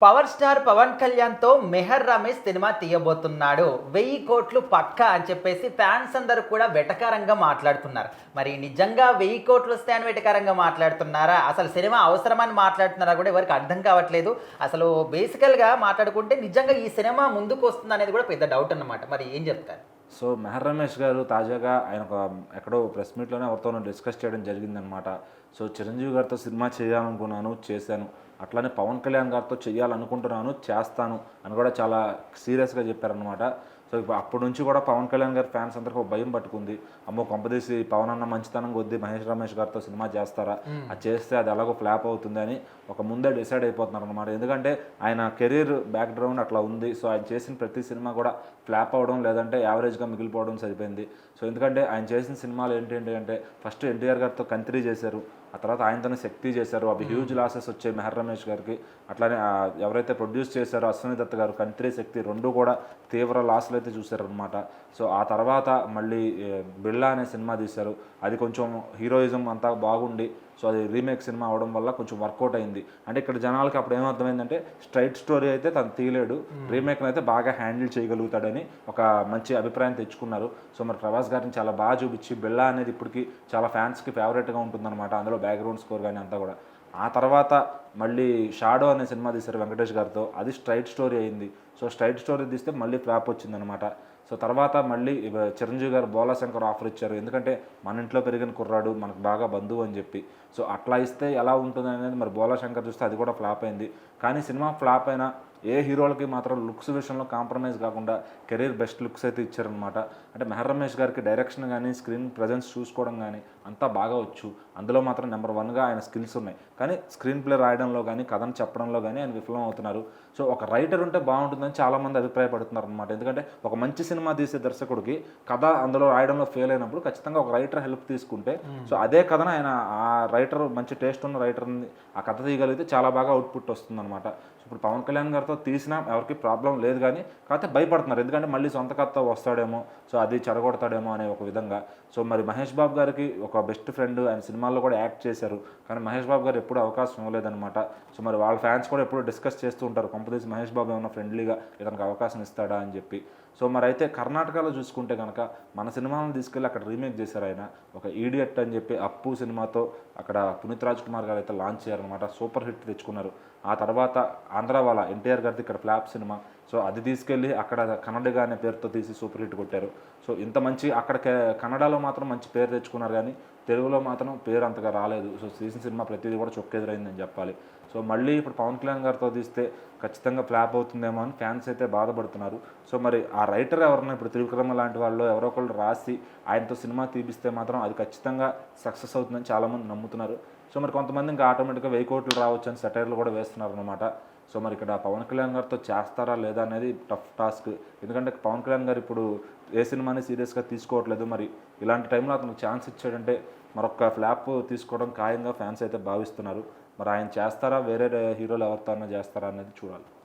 Power star Pawan కళ్యాణ్‌తో 'Meher Ramesh' cinema తీయబోతున్నాడు. 1000 కోట్లు పక్కా అని చెప్పేసి ఫ్యాన్స్ అందరూ కూడా వెటకారంగా మాట్లాడుతున్నారు. మరి నిజంగా 1000 కోట్లు వస్తాయని వెటకారంగా మాట్లాడుతున్నారా? అసలు సినిమా అవసరమని మాట్లాడుతున్నారా కూడా ఎవరికీ అర్థం కావట్లేదు. అసలు బేసికల్‌గా మాట్లాడుకుంటే నిజంగా ఈ సినిమా ముందుకొస్తుందనేది కూడా పెద్ద డౌట్ అన్నమాట. మరి ఏం చెప్తారు? సో 'మెహర్ రమేష్' గారు తాజాగా ఆయన ఎక్కడో ప్రెస్ మీట్‌లోనే ఎవరితోనో డిస్కస్ చేయడం జరిగిందనమాట. సో చిరంజీవి గారితో సినిమా చేయాలనుకున్నాను, చేశాను. అట్లానే పవన్ కళ్యాణ్ గారితో చేయాలనుకుంటున్నాను, చేస్తాను అని కూడా చాలా సీరియస్‌గా చెప్పారనమాట. సో అప్పటి నుంచి కూడా పవన్ కళ్యాణ్ గారి ఫ్యాన్స్ అందరికీ ఒక భయం పట్టుకుంది. అమ్మో కొంపదీసి పవన్ అన్న మంచితనం కొద్దీ మహేష్ రమేష్ గారితో సినిమా చేస్తారా, అది చేస్తే అది ఎలాగో ఫ్లాప్ అవుతుంది అని ఒక ముందే డిసైడ్ అయిపోతున్నారు అనమాట. ఎందుకంటే ఆయన కెరీర్ బ్యాక్గ్రౌండ్ అట్లా ఉంది. సో ఆయన చేసిన ప్రతి సినిమా కూడా ఫ్లాప్ అవ్వడం లేదంటే యావరేజ్గా మిగిలిపోవడం సరిపోయింది. సో ఎందుకంటే ఆయన చేసిన సినిమాలు ఏంటి అంటే ఫస్ట్ ఎన్టీఆర్ గారితో కంత్రీ చేశారు, ఆ తర్వాత ఆయనతోనే శక్తి చేశారు. అవి హ్యూజ్ లాసెస్ వచ్చాయి మెహర్ రమేష్ గారికి. అట్లానే ఎవరైతే ప్రొడ్యూస్ చేశారో అశ్వని దత్ గారు, కంత్రీ, శక్తి రెండు కూడా తీవ్ర లాస్లు అయితే చూశారనమాట. సో ఆ తర్వాత మళ్ళీ బిళ్ళా అనే సినిమా తీశారు. అది కొంచెం హీరోయిజం అంతా బాగుండి సో అది రీమేక్ సినిమా అవడం వల్ల కొంచెం వర్కౌట్ అయింది. అంటే ఇక్కడ జనాలకి అప్పుడు ఏమర్థమైందంటే స్ట్రైట్ స్టోరీ అయితే తను తీయలేడు, రీమేక్ని అయితే బాగా హ్యాండిల్ చేయగలుగుతాడని ఒక మంచి అభిప్రాయం తెచ్చుకున్నారు. సో మరి ప్రభాస్ గారిని చాలా బాగా చూపించి బిళ్ళా అనేది ఇప్పటికీ చాలా ఫ్యాన్స్కి ఫేవరెట్గా ఉంటుందన్నమాట. అందులో బ్యాక్గ్రౌండ్ స్కోర్ కానీ అంతా కూడా. ఆ తర్వాత మళ్ళీ షాడో అనే సినిమా తీశారు వెంకటేష్ గారితో. అది స్ట్రైట్ స్టోరీ అయింది. సో స్ట్రైట్ స్టోరీ తీస్తే మళ్ళీ ఫ్లాప్ వచ్చిందనమాట. సో తర్వాత మళ్ళీ చిరంజీవి గారు బోలాశంకర్ ఆఫర్ ఇచ్చారు. ఎందుకంటే మన ఇంట్లో పెరిగిన కుర్రాడు, మనకు బాగా బంధువు అని చెప్పి. సో అట్లా ఇస్తే ఎలా ఉంటుంది అనేది మరి బోలాశంకర్ చూస్తే అది కూడా ఫ్లాప్ అయింది. కానీ సినిమా ఫ్లాప్ అయినా ఏ హీరోలకి మాత్రం లుక్స్ విషయంలో కాంప్రమైజ్ కాకుండా కెరీర్ బెస్ట్ లుక్స్ అయితే ఇచ్చారనమాట. అంటే మెహర్ రమేష్ గారికి డైరెక్షన్ కానీ స్క్రీన్ ప్రజెన్స్ చూసుకోవడం కానీ అంతా బాగా వచ్చు. అందులో మాత్రం నెంబర్ 1గా ఆయన స్కిల్స్ ఉన్నాయి. కానీ స్క్రీన్ ప్లే రాయడంలో కానీ కథను చెప్పడంలో కానీ ఆయన విఫలం అవుతున్నారు. సో ఒక రైటర్ ఉంటే బాగుంటుందని చాలామంది అభిప్రాయపడుతున్నారు అనమాట. ఎందుకంటే ఒక మంచి సినిమా తీసే దర్శకుడికి కథ అందులో రాయడంలో ఫెయిల్ అయినప్పుడు ఖచ్చితంగా ఒక రైటర్ హెల్ప్ తీసుకుంటే సో అదే కథను ఆయన ఆ రైటర్ మంచి టేస్ట్ ఉన్న రైటర్ని ఆ కథ తీయగలిగితే చాలా బాగా అవుట్పుట్ వస్తుందన్నమాట. సో ఇప్పుడు పవన్ కళ్యాణ్ గారితో తీసినా ఎవరికి ప్రాబ్లం లేదు, కానీ కాకపోతే భయపడుతున్నారు. ఎందుకంటే మళ్ళీ సొంత కథ వస్తాడేమో, సో అది చెడగొడతాడేమో అనే ఒక విధంగా. సో మరి మహేష్ బాబు గారికి ఒక బెస్ట్ ఫ్రెండ్, ఆయన సినిమాల్లో కూడా యాక్ట్ చేశారు. కానీ మహేష్ బాబు గారు ఎప్పుడు అవకాశం ఇవ్వలేదన్నమాట. సో మరి వాళ్ళ ఫ్యాన్స్ కూడా ఎప్పుడు డిస్కస్ చేస్తూ ఉంటారు, కొంపదీసి మహేష్ బాబు ఏమన్నా ఫ్రెండ్లీగా ఇతనికి అవకాశం ఇస్తాడా అని చెప్పి. సో మరి అయితే కర్ణాటకలో చూసుకుంటే కనుక మన సినిమాలను తీసుకెళ్ళి అక్కడ రీమేక్ చేశారు. ఆయన ఒక ఈడియట్ అని చెప్పి అప్పు సినిమాతో అక్కడ పునీత్ రాజ్ కుమార్ గారు అయితే లాంచ్ చేయారనమాట. సూపర్ హిట్ తెచ్చుకున్నారు. ఆ తర్వాత ఆంధ్ర వాళ్ళ ఎన్టీఆర్ గారిది ఇక్కడ ఫ్లాప్ సినిమా. సో అది తీసుకెళ్ళి అక్కడ కన్నడగా అనే పేరుతో తీసి సూపర్ హిట్ కొట్టారు. సో ఇంత మంచి అక్కడ కన్నడలో మాత్రం మంచి పేరు తెచ్చుకున్నారు, కానీ తెలుగులో మాత్రం పేరు అంతగా రాలేదు. సో తీసిన సినిమా ప్రతిదీ కూడా చొక్కెదురైందని చెప్పాలి. సో మళ్ళీ ఇప్పుడు పవన్ కళ్యాణ్ గారితో తీస్తే ఖచ్చితంగా ఫ్లాప్ అవుతుందేమో అని ఫ్యాన్స్ అయితే బాధపడుతున్నారు. సో మరి ఆ రైటర్ ఎవరన్నా ఇప్పుడు త్రివిక్రమ లాంటి వాళ్ళు ఎవరో ఒకళ్ళు రాసి ఆయనతో సినిమా తీపిస్తే మాత్రం అది ఖచ్చితంగా సక్సెస్ అవుతుందని చాలామంది నమ్ముతున్నారు. సో మరి కొంతమంది ఇంకా ఆటోమేటిక్గా 1000 కోట్లు రావచ్చు అని సెటైర్లు కూడా వేస్తున్నారు అనమాట. సో మరి ఇక్కడ పవన్ కళ్యాణ్ గారితో చేస్తారా లేదా అనేది టఫ్ టాస్క్. ఎందుకంటే పవన్ కళ్యాణ్ గారు ఇప్పుడు ఏ సినిమాని సీరియస్గా తీసుకోవట్లేదు. మరి ఇలాంటి టైంలో అతనికి ఛాన్స్ ఇచ్చాడంటే మరొక ఫ్లాప్ తీసుకోవడం ఖాయంగా ఫ్యాన్స్ అయితే భావిస్తున్నారు. మరి ఆయన చేస్తారా, వేరే హీరోలు ఎవరితో అన్నా చేస్తారా అనేది చూడాలి.